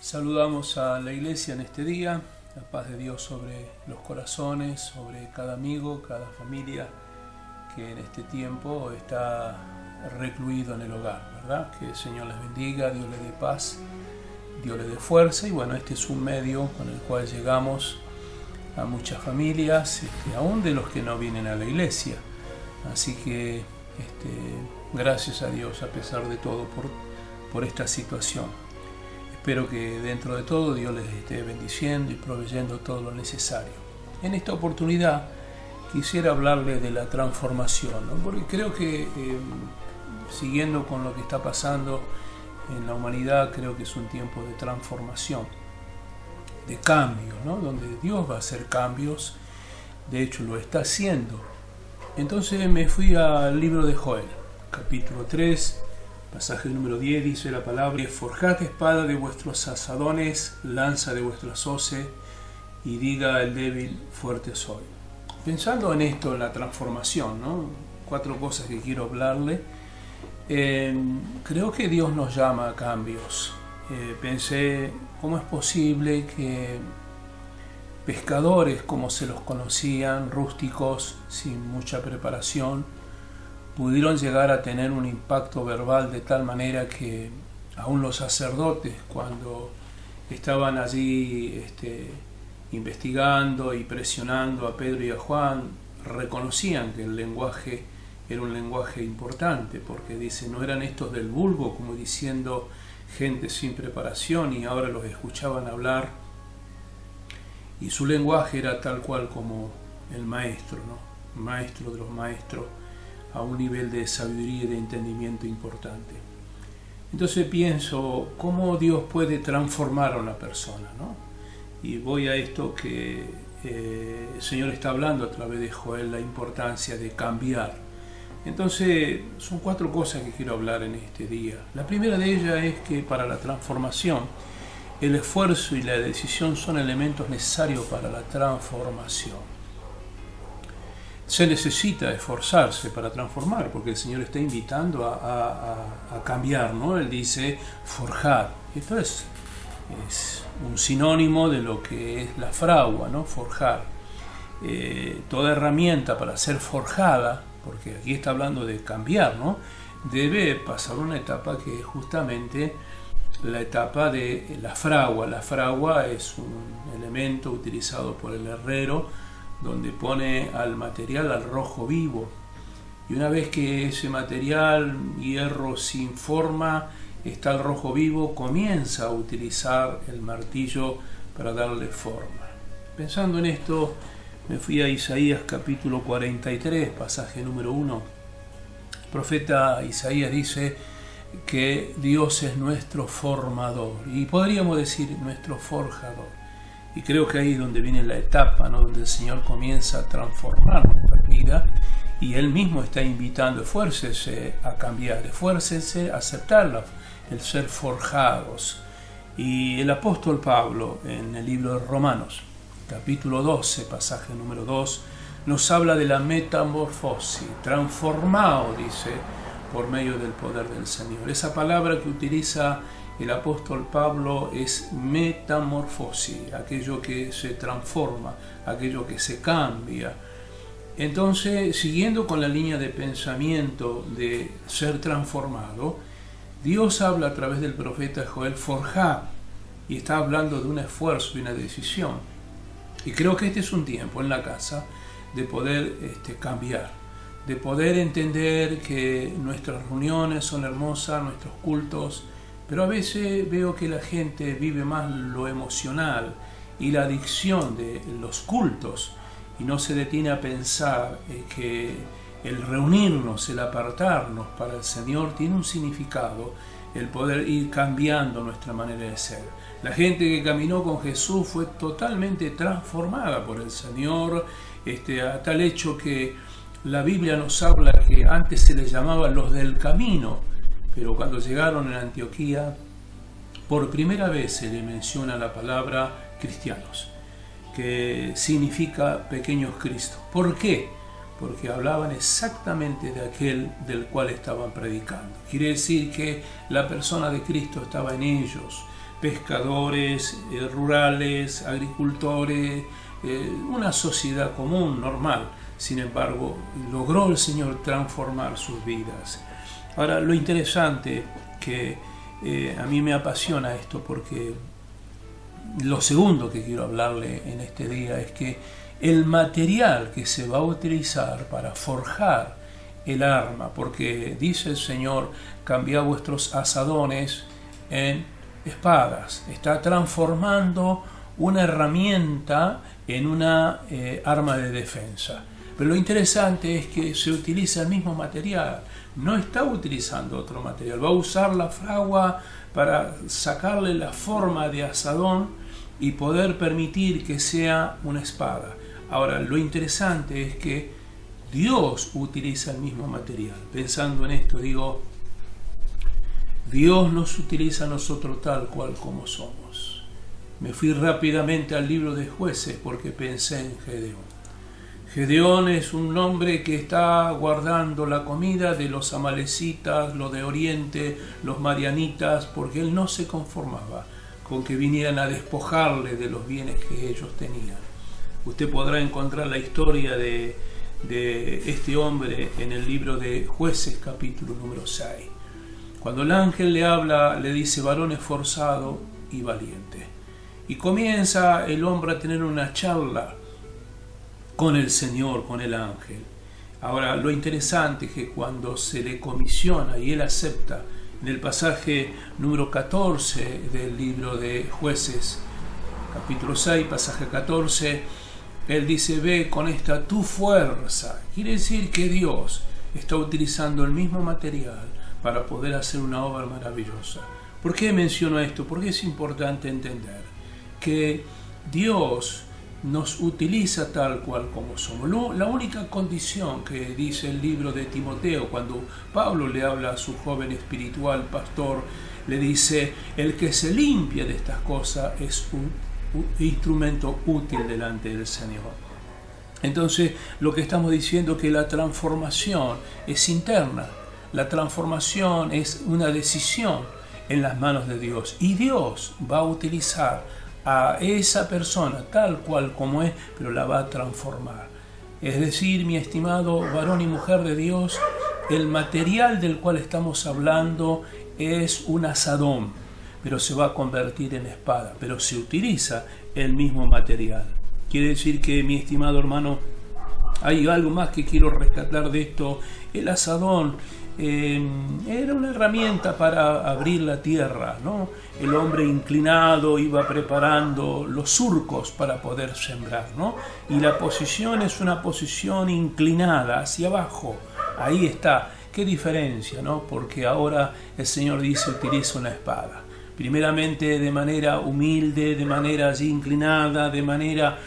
Saludamos a la iglesia en este día, la paz de Dios sobre los corazones, sobre cada amigo, cada familia que en este tiempo está recluido en el hogar, ¿verdad? Que el Señor les bendiga, Dios les dé paz, Dios les dé fuerza y bueno, este es un medio con el cual llegamos a muchas familias, aún de los que no vienen a la iglesia. Así que gracias a Dios a pesar de todo por esta situación. Espero que dentro de todo Dios les esté bendiciendo y proveyendo todo lo necesario. En esta oportunidad quisiera hablarles de la transformación, ¿no? Porque creo que siguiendo con lo que está pasando en la humanidad, creo que es un tiempo de transformación, de cambio, ¿no? Donde Dios va a hacer cambios, de hecho lo está haciendo. Entonces me fui al libro de Joel, capítulo 3, pasaje número 10, dice la palabra: forjad espada de vuestros asadones, lanza de vuestras hoces, y diga el débil, fuerte soy. Pensando en esto, en la transformación, ¿no? 4 cosas que quiero hablarle. Creo que Dios nos llama a cambios. Pensé, ¿cómo es posible que pescadores como se los conocían, rústicos, sin mucha preparación, pudieron llegar a tener un impacto verbal de tal manera que aún los sacerdotes, cuando estaban allí investigando y presionando a Pedro y a Juan, reconocían que el lenguaje era un lenguaje importante, porque dice, no eran estos del vulgo, como diciendo gente sin preparación, y ahora los escuchaban hablar, y su lenguaje era tal cual como el maestro, ¿no? Maestro de los maestros, a un nivel de sabiduría y de entendimiento importante. Entonces pienso, ¿cómo Dios puede transformar a una persona, ¿no? Y voy a esto que el Señor está hablando a través de Joel, la importancia de cambiar. Entonces, son 4 cosas que quiero hablar en este día. La primera de ellas es que para la transformación, el esfuerzo y la decisión son elementos necesarios para la transformación. Se necesita esforzarse para transformar, porque el Señor está invitando a cambiar, ¿no? Él dice, forjar. Esto es un sinónimo de lo que es la fragua, ¿no? Forjar. Toda herramienta para ser forjada, porque aquí está hablando de cambiar, ¿no? Debe pasar una etapa que es justamente la etapa de la fragua. La fragua es un elemento utilizado por el herrero, donde pone al material al rojo vivo, y una vez que ese material, hierro sin forma, está al rojo vivo, comienza a utilizar el martillo para darle forma. Pensando en esto, me fui a Isaías capítulo 43, pasaje número 1. El profeta Isaías dice que Dios es nuestro formador, y podríamos decir nuestro forjador. Y creo que ahí es donde viene la etapa, ¿no? Donde el Señor comienza a transformar nuestra vida, y Él mismo está invitando, esfuércense a cambiar, esfuércense a aceptar el ser forjados. Y el apóstol Pablo, en el libro de Romanos, capítulo 12, pasaje número 2, nos habla de la metamorfosis, transformado, dice, por medio del poder del Señor. Esa palabra que utiliza el apóstol Pablo es metamorfosis, aquello que se transforma, aquello que se cambia. Entonces, siguiendo con la línea de pensamiento de ser transformado, Dios habla a través del profeta Joel, forjar, y está hablando de un esfuerzo y una decisión. Y creo que este es un tiempo en la casa de poder cambiar, de poder entender que nuestras reuniones son hermosas, nuestros cultos, pero a veces veo que la gente vive más lo emocional y la adicción de los cultos, y no se detiene a pensar que el reunirnos, el apartarnos para el Señor tiene un significado, el poder ir cambiando nuestra manera de ser. La gente que caminó con Jesús fue totalmente transformada por el Señor, a tal hecho que la Biblia nos habla que antes se les llamaba los del camino, pero cuando llegaron en Antioquía, por primera vez se le menciona la palabra cristianos, que significa pequeños Cristos. ¿Por qué? Porque hablaban exactamente de aquel del cual estaban predicando. Quiere decir que la persona de Cristo estaba en ellos, pescadores, rurales, agricultores, una sociedad común, normal. Sin embargo, logró el Señor transformar sus vidas. Ahora, lo interesante que a mí me apasiona esto, porque lo segundo que quiero hablarle en este día es que el material que se va a utilizar para forjar el arma, porque dice el Señor, cambiad vuestros asadones en espadas. Está transformando una herramienta en una arma de defensa. Pero lo interesante es que se utiliza el mismo material, no está utilizando otro material, va a usar la fragua para sacarle la forma de asadón y poder permitir que sea una espada. Ahora, lo interesante es que Dios utiliza el mismo material. Pensando en esto, digo, Dios nos utiliza a nosotros tal cual como somos. Me fui rápidamente al libro de Jueces porque pensé en Gedeón. Gedeón es un hombre que está guardando la comida de los amalecitas, los de Oriente, los madianitas, porque él no se conformaba con que vinieran a despojarle de los bienes que ellos tenían. Usted podrá encontrar la historia de este hombre en el libro de Jueces, capítulo número 6. Cuando el ángel le habla, le dice varón esforzado y valiente. Y comienza el hombre a tener una charla con el Señor, con el ángel. Ahora, lo interesante es que cuando se le comisiona y él acepta, en el pasaje número 14 del libro de Jueces, capítulo 6, pasaje 14, él dice, ve con esta tu fuerza. Quiere decir que Dios está utilizando el mismo material para poder hacer una obra maravillosa. ¿Por qué menciono esto? Porque es importante entender que Dios nos utiliza tal cual como somos. La única condición que dice el libro de Timoteo, cuando Pablo le habla a su joven espiritual pastor, le dice, el que se limpia de estas cosas es un instrumento útil delante del Señor. Entonces, lo que estamos diciendo es que la transformación es interna. La transformación es una decisión en las manos de Dios. Y Dios va a utilizar a esa persona tal cual como es, pero la va a transformar. Es decir, mi estimado varón y mujer de Dios, el material del cual estamos hablando es un asadón, pero se va a convertir en espada, pero se utiliza el mismo material. Quiere decir que, mi estimado hermano, hay algo más que quiero rescatar de esto. El asadón era una herramienta para abrir la tierra, ¿no? El hombre inclinado iba preparando los surcos para poder sembrar, ¿no? Y la posición es una posición inclinada hacia abajo. Ahí está. ¿Qué diferencia, no? Porque ahora el Señor dice, utiliza una espada. Primeramente de manera humilde, de manera así inclinada, de manera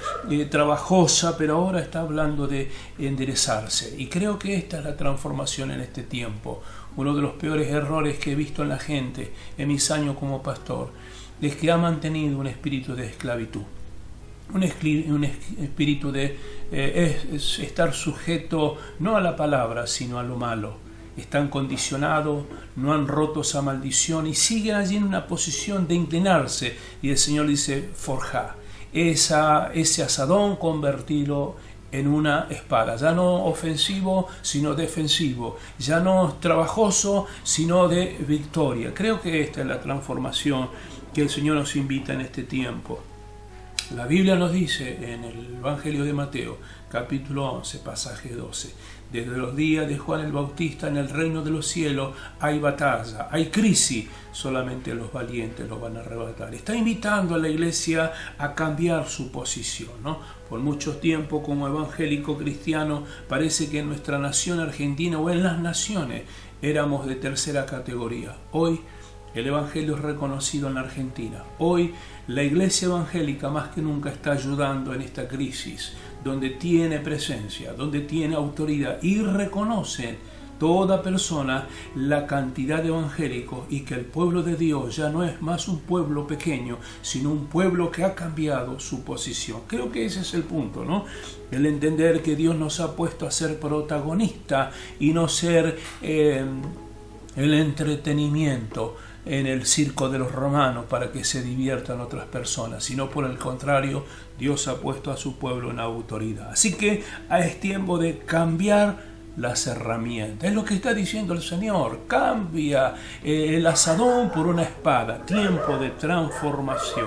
trabajosa, pero ahora está hablando de enderezarse. Y creo que esta es la transformación en este tiempo. Uno de los peores errores que he visto en la gente en mis años como pastor es que ha mantenido un espíritu de esclavitud. Un espíritu de estar sujeto no a la palabra, sino a lo malo. Están condicionados, no han roto esa maldición y siguen allí en una posición de inclinarse. Y el Señor dice, forja ese asadón, convertirlo en una espada. Ya no ofensivo, sino defensivo. Ya no trabajoso, sino de victoria. Creo que esta es la transformación que el Señor nos invita en este tiempo. La Biblia nos dice en el Evangelio de Mateo, capítulo 11, pasaje 12, desde los días de Juan el Bautista en el reino de los cielos hay batalla, hay crisis, solamente los valientes lo van a arrebatar. Está invitando a la iglesia a cambiar su posición, ¿no? Por mucho tiempo como evangélico cristiano parece que en nuestra nación argentina o en las naciones éramos de tercera categoría. Hoy el Evangelio es reconocido en la Argentina. Hoy la iglesia evangélica más que nunca está ayudando en esta crisis, donde tiene presencia, donde tiene autoridad y reconoce toda persona la cantidad de evangélicos y que el pueblo de Dios ya no es más un pueblo pequeño, sino un pueblo que ha cambiado su posición. Creo que ese es el punto, ¿no? El entender que Dios nos ha puesto a ser protagonista y no ser el entretenimiento en el circo de los romanos para que se diviertan otras personas, sino por el contrario, Dios ha puesto a su pueblo en autoridad. Así que es tiempo de cambiar las herramientas. Es lo que está diciendo el Señor. Cambia el asadón por una espada. Tiempo de transformación.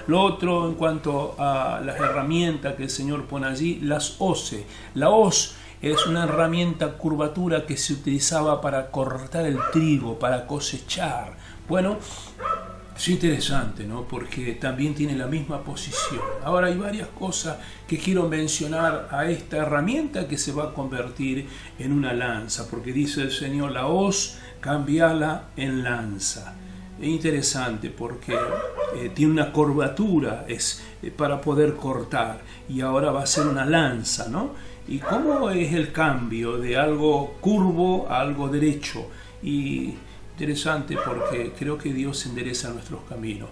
Lo otro, en cuanto a las herramientas que el Señor pone allí, las hoces. La hoz es una herramienta curvatura que se utilizaba para cortar el trigo, para cosechar. Bueno, es interesante, ¿no? Porque también tiene la misma posición. Ahora hay varias cosas que quiero mencionar a esta herramienta que se va a convertir en una lanza, porque dice el Señor, la hoz, cambiala en lanza. Es interesante porque tiene una curvatura, es para poder cortar, y ahora va a ser una lanza, ¿no? ¿Y cómo es el cambio de algo curvo a algo derecho? Y interesante porque creo que Dios endereza nuestros caminos.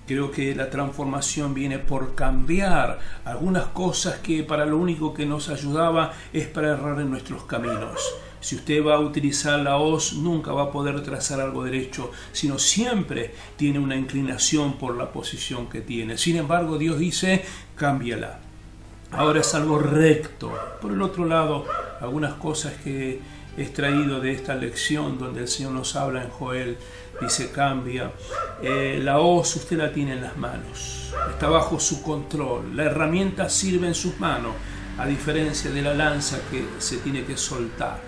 Creo que la transformación viene por cambiar algunas cosas que para lo único que nos ayudaba es para errar en nuestros caminos. Si usted va a utilizar la hoz, nunca va a poder trazar algo derecho, sino siempre tiene una inclinación por la posición que tiene. Sin embargo, Dios dice, cámbiala. Ahora es algo recto. Por el otro lado, algunas cosas que he extraído de esta lección donde el Señor nos habla en Joel, dice cambia. La hoz usted la tiene en las manos, está bajo su control, la herramienta sirve en sus manos, a diferencia de la lanza que se tiene que soltar.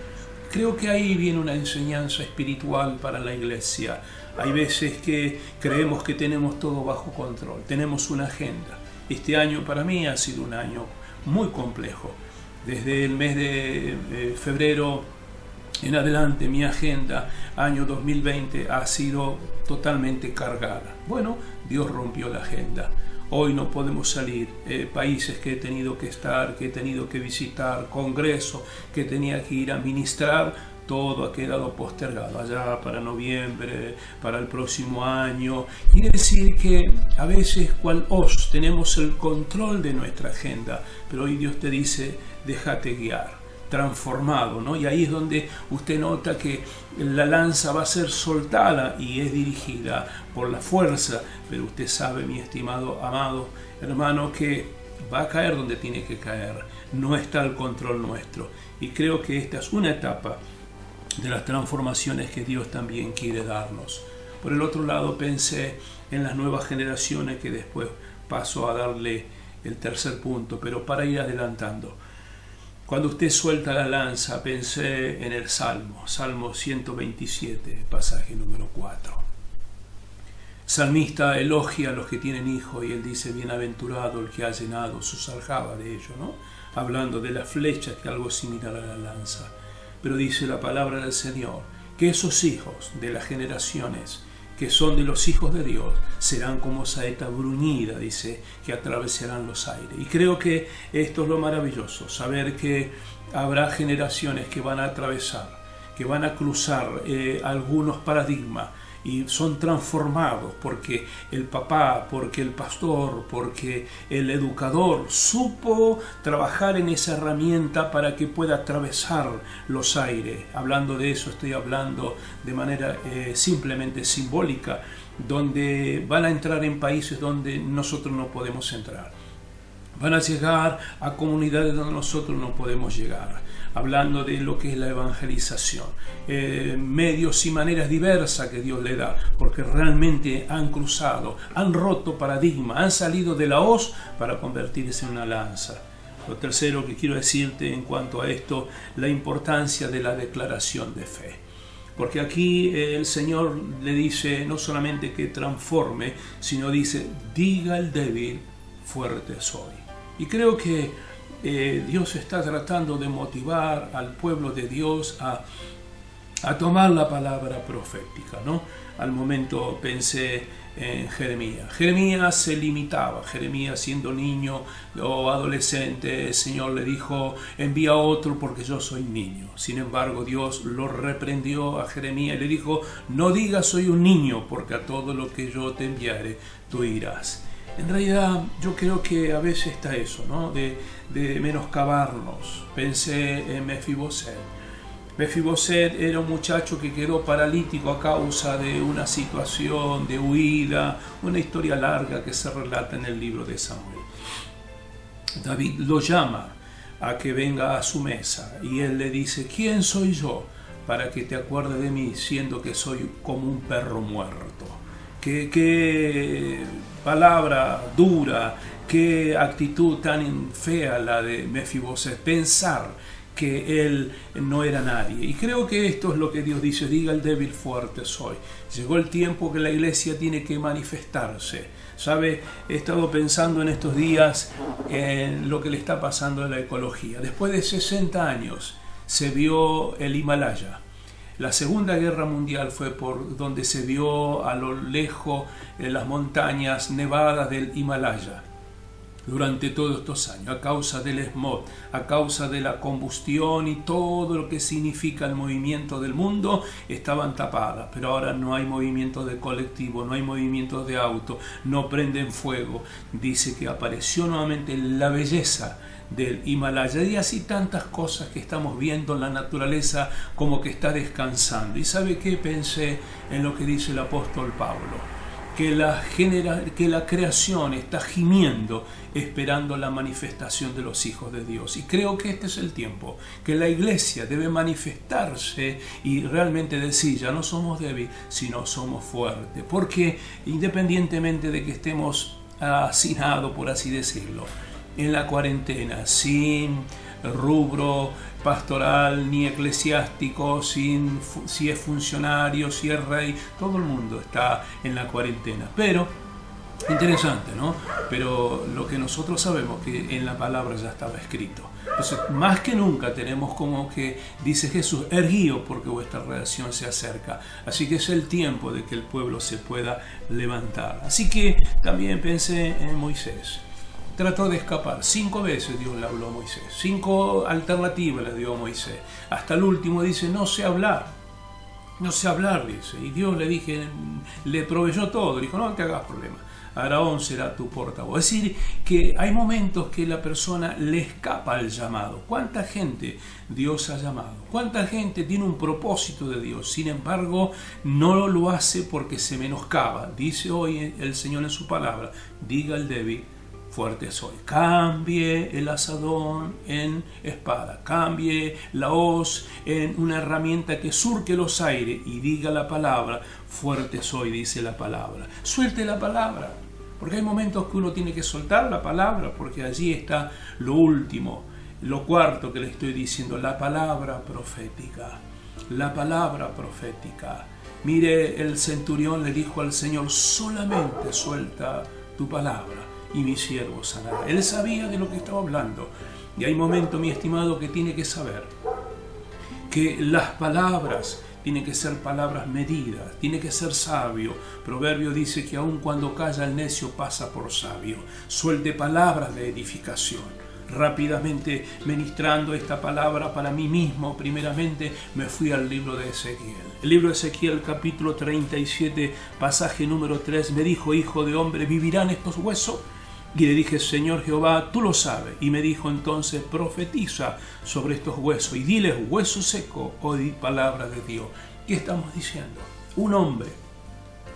Creo que ahí viene una enseñanza espiritual para la iglesia. Hay veces que creemos que tenemos todo bajo control, tenemos una agenda. Este año para mí ha sido un año muy complejo. Desde el mes de febrero en adelante mi agenda, año 2020, ha sido totalmente cargada. Bueno, Dios rompió la agenda. Hoy no podemos salir. Países que he tenido que estar, que he tenido que visitar, congresos que tenía que ir a ministrar, todo ha quedado postergado allá para noviembre, para el próximo año. Quiere decir que a veces, cual os, tenemos el control de nuestra agenda, pero hoy Dios te dice, déjate guiar, transformado, ¿no? Y ahí es donde usted nota que la lanza va a ser soltada y es dirigida por la fuerza, pero usted sabe, mi estimado, amado hermano, que va a caer donde tiene que caer, no está al control nuestro. Y creo que esta es una etapa de las transformaciones que Dios también quiere darnos. Por el otro lado, pensé en las nuevas generaciones, que después paso a darle el tercer punto, pero para ir adelantando. Cuando usted suelta la lanza, pensé en el Salmo 127, pasaje número 4. Salmista elogia a los que tienen hijos y él dice, bienaventurado el que ha llenado sus aljabas de ellos, ¿no? Hablando de las flechas, que algo similar a la lanza. Pero dice la palabra del Señor, que esos hijos de las generaciones que son de los hijos de Dios serán como saeta bruñida, dice, que atravesarán los aires. Y creo que esto es lo maravilloso, saber que habrá generaciones que van a atravesar, que van a cruzar algunos paradigmas, y son transformados porque el papá, porque el pastor, porque el educador supo trabajar en esa herramienta para que pueda atravesar los aires. Hablando de eso, estoy hablando de manera simplemente simbólica, donde van a entrar en países donde nosotros no podemos entrar. Van a llegar a comunidades donde nosotros no podemos llegar, hablando de lo que es la evangelización, medios y maneras diversas que Dios le da, porque realmente han cruzado, han roto paradigmas, han salido de la hoz para convertirse en una lanza. Lo tercero que quiero decirte en cuanto a esto, la importancia de la declaración de fe. Porque aquí el Señor le dice no solamente que transforme, sino dice, diga el débil, fuerte soy. Y creo que Dios está tratando de motivar al pueblo de Dios a tomar la palabra profética, ¿no? Al momento pensé en Jeremías. Jeremías se limitaba. Jeremías, siendo niño o adolescente, el Señor le dijo, envía a otro porque yo soy niño. Sin embargo, Dios lo reprendió a Jeremías y le dijo, no digas soy un niño, porque a todo lo que yo te enviare tú irás. En realidad yo creo que a veces está eso, ¿no? De menoscabarnos. Pensé en Mefiboset. Mefiboset era un muchacho que quedó paralítico a causa de una situación de huida, una historia larga que se relata en el libro de Samuel. David lo llama a que venga a su mesa y él le dice: ¿quién soy yo para que te acuerdes de mí, siendo que soy como un perro muerto? Qué palabra dura, qué actitud tan fea la de Mefiboset, pensar que él no era nadie. Y creo que esto es lo que Dios dice: diga el débil, fuerte soy. Llegó el tiempo que la iglesia tiene que manifestarse. ¿Sabe? He estado pensando en estos días en lo que le está pasando a la ecología. Después de 60 años se vio el Himalaya. La Segunda Guerra Mundial fue por donde se vio a lo lejos las montañas nevadas del Himalaya. Durante todos estos años, a causa del smog, a causa de la combustión y todo lo que significa el movimiento del mundo, estaban tapadas. Pero ahora no hay movimiento de colectivo, no hay movimiento de auto, no prenden fuego. Dice que apareció nuevamente la belleza del Himalaya y así tantas cosas que estamos viendo en la naturaleza como que está descansando. ¿Y sabe qué? Pensé en lo que dice el apóstol Pablo. Que la creación está gimiendo esperando la manifestación de los hijos de Dios. Y creo que este es el tiempo, que la iglesia debe manifestarse y realmente decir: ya no somos débiles, sino somos fuertes. Porque independientemente de que estemos hacinados, por así decirlo, en la cuarentena, sin rubro pastoral ni eclesiástico, si es funcionario, si es rey, todo el mundo está en la cuarentena. Pero, interesante, ¿no? Pero lo que nosotros sabemos que en la palabra ya estaba escrito. Entonces, más que nunca tenemos como que, dice Jesús: erguíos porque vuestra redención se acerca. Así que es el tiempo de que el pueblo se pueda levantar. Así que también pensé en Moisés. Trató de escapar. 5 veces Dios le habló a Moisés. 5 alternativas le dio a Moisés. Hasta el último dice: no sé hablar. No sé hablar, dice. Y Dios le proveyó todo. Dijo: no te hagas problema. Aarón será tu portavoz. Es decir, que hay momentos que la persona le escapa al llamado. ¿Cuánta gente Dios ha llamado? ¿Cuánta gente tiene un propósito de Dios? Sin embargo, no lo hace porque se menoscaba. Dice hoy el Señor en su palabra: diga el débil, fuerte soy. Cambie el asadón en espada, cambie la hoz en una herramienta que surque los aires y diga la palabra: fuerte soy, dice la palabra. Suelte la palabra, porque hay momentos que uno tiene que soltar la palabra, porque allí está lo último, lo cuarto que le estoy diciendo: la palabra profética. La palabra profética. Mire, el centurión le dijo al Señor: solamente suelta tu palabra y mi siervo sanará. Él sabía de lo que estaba hablando. Y hay momentos, mi estimado, que tiene que saber que las palabras tienen que ser palabras medidas, tiene que ser sabio. Proverbio dice que aun cuando calla el necio pasa por sabio. Suelte palabras de edificación. Rápidamente ministrando esta palabra para mí mismo, primeramente me fui al libro de Ezequiel. El libro de Ezequiel, capítulo 37, pasaje número 3, me dijo: hijo de hombre, ¿vivirán estos huesos? Y le dije: Señor Jehová, tú lo sabes. Y me dijo entonces: profetiza sobre estos huesos y diles: hueso seco, oí palabra de Dios. ¿Qué estamos diciendo? Un hombre,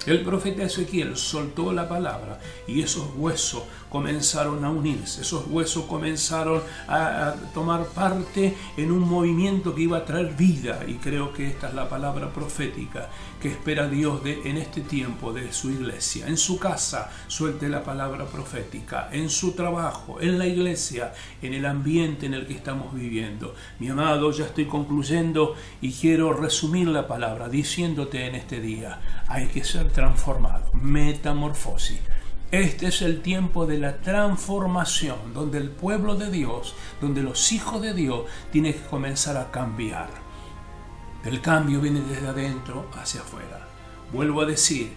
el profeta Ezequiel, soltó la palabra y esos huesos comenzaron a unirse, esos huesos comenzaron a tomar parte en un movimiento que iba a traer vida. Y creo que esta es la palabra profética que espera Dios en este tiempo de su iglesia. En su casa suelte la palabra profética, en su trabajo, en la iglesia, en el ambiente en el que estamos viviendo. Mi amado, ya estoy concluyendo y quiero resumir la palabra diciéndote en este día: hay que ser transformado, metamorfosis. Este es el tiempo de la transformación, donde el pueblo de Dios, donde los hijos de Dios tienen que comenzar a cambiar. El cambio viene desde adentro hacia afuera. Vuelvo a decir,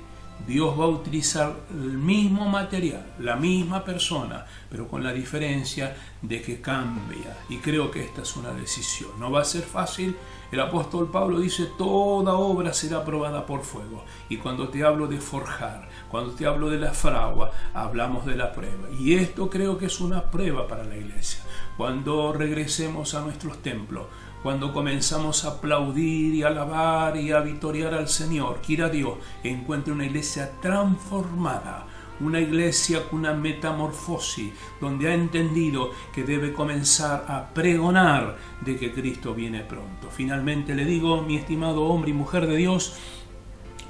Dios va a utilizar el mismo material, la misma persona, pero con la diferencia de que cambia. Y creo que esta es una decisión. No va a ser fácil. El apóstol Pablo dice: toda obra será probada por fuego. Y cuando te hablo de forjar, cuando te hablo de la fragua, hablamos de la prueba. Y esto creo que es una prueba para la iglesia. Cuando regresemos a nuestros templos, cuando comenzamos a aplaudir y a alabar y a victoriar al Señor, quiera Dios, encuentre una iglesia transformada, una iglesia con una metamorfosis, donde ha entendido que debe comenzar a pregonar de que Cristo viene pronto. Finalmente le digo, mi estimado hombre y mujer de Dios,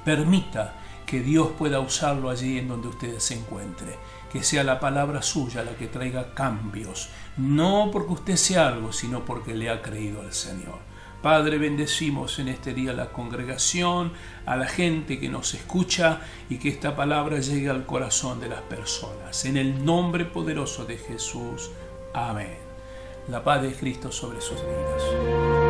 permita que Dios pueda usarlo allí en donde usted se encuentre. Que sea la palabra suya la que traiga cambios, no porque usted sea algo, sino porque le ha creído al Señor. Padre, bendecimos en este día a la congregación, a la gente que nos escucha y que esta palabra llegue al corazón de las personas. En el nombre poderoso de Jesús. Amén. La paz de Cristo sobre sus vidas.